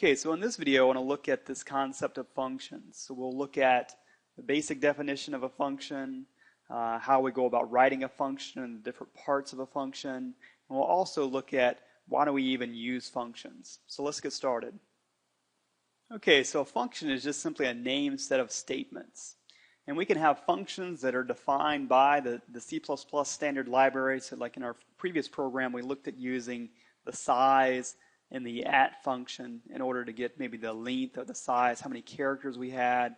Okay, so in this video I want to look at this concept of functions. So we'll look at the basic definition of a function, how we go about writing a function and the different parts of a function, and we'll also look at why do we even use functions. So let's get started. Okay, so a function is just simply a named set of statements. And we can have functions that are defined by the C++ standard library. So like in our previous program, we looked at using the size and the at function in order to get maybe the length or the size, how many characters we had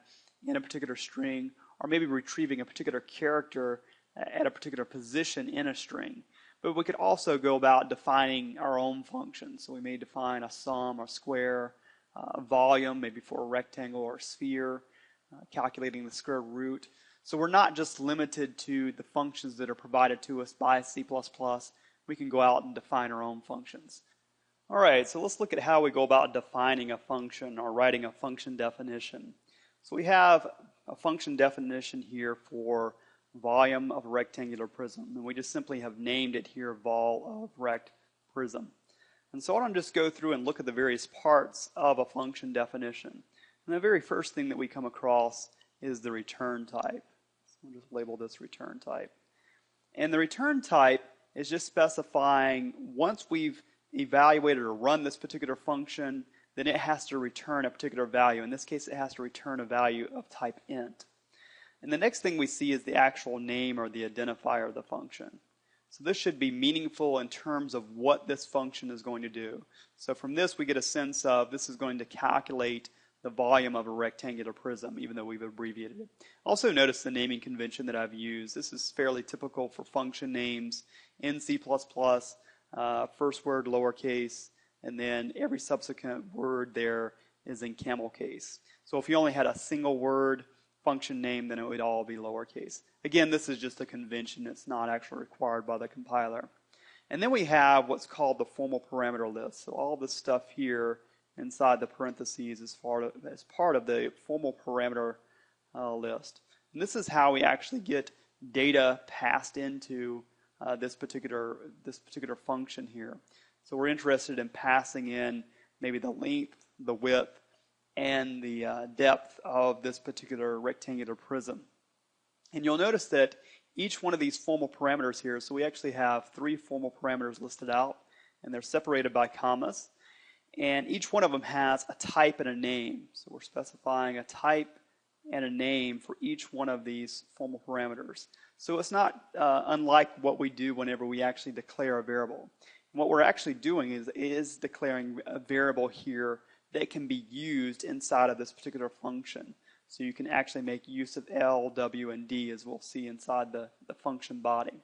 in a particular string, or maybe retrieving a particular character at a particular position in a string. But we could also go about defining our own functions. So we may define a sum or square, a volume, maybe for a rectangle or a sphere, calculating the square root. So we're not just limited to the functions that are provided to us by C++. We can go out and define our own functions. All right, so let's look at how we go about defining a function or writing a function definition. So we have a function definition here for volume of a rectangular prism, and we just simply have named it here vol of rect prism. And so I want to just go through and look at the various parts of a function definition. And the very first thing that we come across is the return type. So we'll just label this return type. And the return type is just specifying once we've evaluated or run this particular function, then it has to return a particular value. In this case, it has to return a value of type int. And the next thing we see is the actual name or the identifier of the function. So this should be meaningful in terms of what this function is going to do. So from this, we get a sense of this is going to calculate the volume of a rectangular prism, even though we've abbreviated it. Also notice the naming convention that I've used. This is fairly typical for function names in C++. First word lowercase, and then every subsequent word there is in camel case. So if you only had a single word function name, then it would all be lowercase. Again, this is just a convention. It's not actually required by the compiler. And then we have what's called the formal parameter list. So all this stuff here inside the parentheses is part of the formal parameter list. And this is how we actually get data passed into this particular function here. So we're interested in passing in maybe the length, the width, and the depth of this particular rectangular prism. And you'll notice that each one of these formal parameters here, so we actually have 3 formal parameters listed out, and they're separated by commas. And each one of them has a type and a name. So we're specifying a type and a name for each one of these formal parameters. So it's not unlike what we do whenever we actually declare a variable. And what we're actually doing is declaring a variable here that can be used inside of this particular function. So you can actually make use of L, W, and D, as we'll see inside the function body.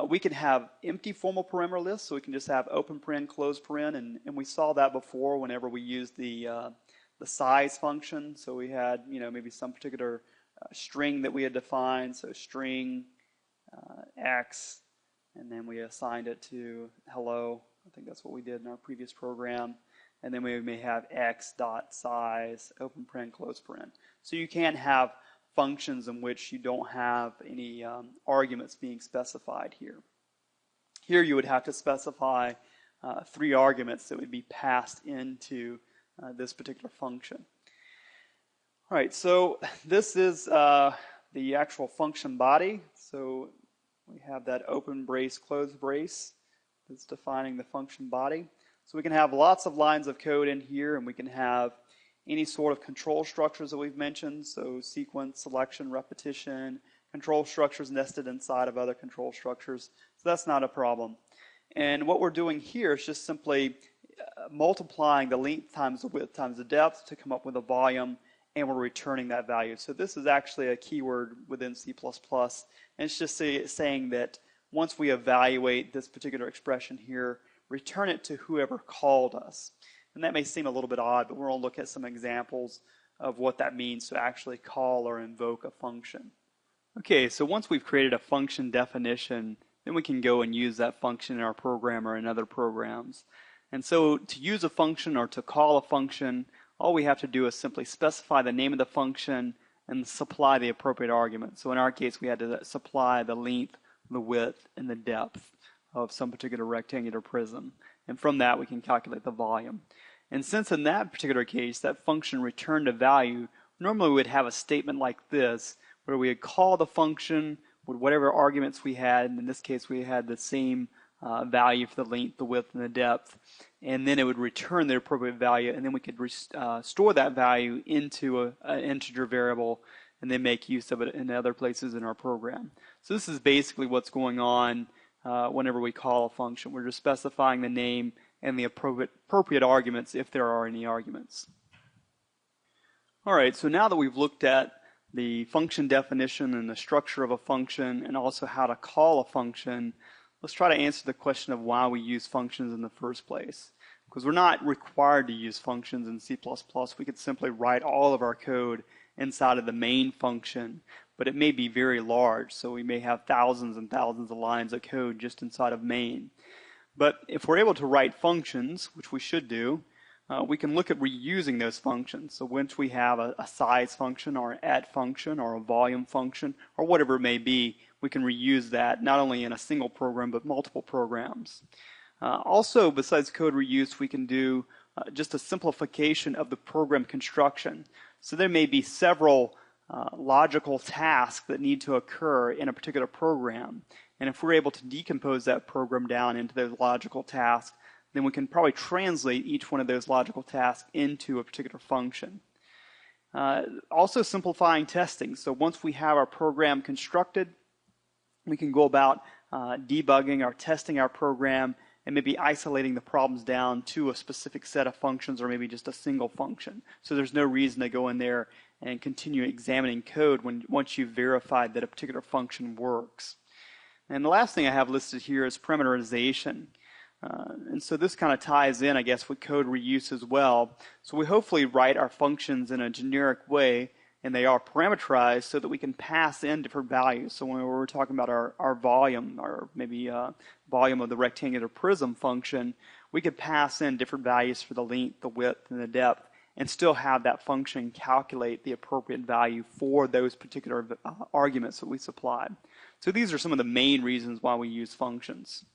We can have empty formal parameter lists, so we can just have open paren, close paren, and we saw that before whenever we used the size function. So we had maybe some particular string that we had defined, so string x, and then we assigned it to hello. I think that's what we did in our previous program. And then we may have x dot size, open paren, close paren. So you can have functions in which you don't have any arguments being specified here. Here you would have to specify 3 arguments that would be passed into this particular function. All right, so this is the actual function body. So we have that open brace, closed brace that's defining the function body. So we can have lots of lines of code in here, and we can have any sort of control structures that we've mentioned, so sequence, selection, repetition, control structures nested inside of other control structures. So that's not a problem. And what we're doing here is just simply multiplying the length times the width times the depth to come up with a volume, and we're returning that value. So this is actually a keyword within C++, and it's just saying that once we evaluate this particular expression here, return it to whoever called us. And that may seem a little bit odd, but we're going to look at some examples of what that means to actually call or invoke a function. Okay, so once we've created a function definition, then we can go and use that function in our program or in other programs. And so to use a function or to call a function, all we have to do is simply specify the name of the function and supply the appropriate argument. So in our case, we had to supply the length, the width, and the depth of some particular rectangular prism. And from that, we can calculate the volume. And since in that particular case that function returned a value, normally we would have a statement like this where we would call the function with whatever arguments we had, and in this case we had the same value for the length, the width, and the depth, and then it would return the appropriate value, and then we could store that value into an integer variable and then make use of it in other places in our program. So this is basically what's going on whenever we call a function. We're just specifying the name and the appropriate arguments if there are any arguments. All right, so now that we've looked at the function definition and the structure of a function and also how to call a function, let's try to answer the question of why we use functions in the first place. Because we're not required to use functions in C++. We could simply write all of our code inside of the main function, but it may be very large, so we may have thousands and thousands of lines of code just inside of main. But if we're able to write functions, which we should do, we can look at reusing those functions. So once we have a size function or an at function or a volume function or whatever it may be, we can reuse that not only in a single program but multiple programs. Also, besides code reuse, we can do just a simplification of the program construction. So there may be several logical tasks that need to occur in a particular program. And if we're able to decompose that program down into those logical tasks, then we can probably translate each one of those logical tasks into a particular function. Also simplifying testing. So once we have our program constructed, we can go about debugging or testing our program and maybe isolating the problems down to a specific set of functions or maybe just a single function. So there's no reason to go in there and continue examining code once you've verified that a particular function works. And the last thing I have listed here is parameterization. And so this kind of ties in, I guess, with code reuse as well. So we hopefully write our functions in a generic way, and they are parameterized so that we can pass in different values. So when we're talking about our volume, or maybe volume of the rectangular prism function, we could pass in different values for the length, the width, and the depth, and still have that function calculate the appropriate value for those particular arguments that we supplied. So these are some of the main reasons why we use functions.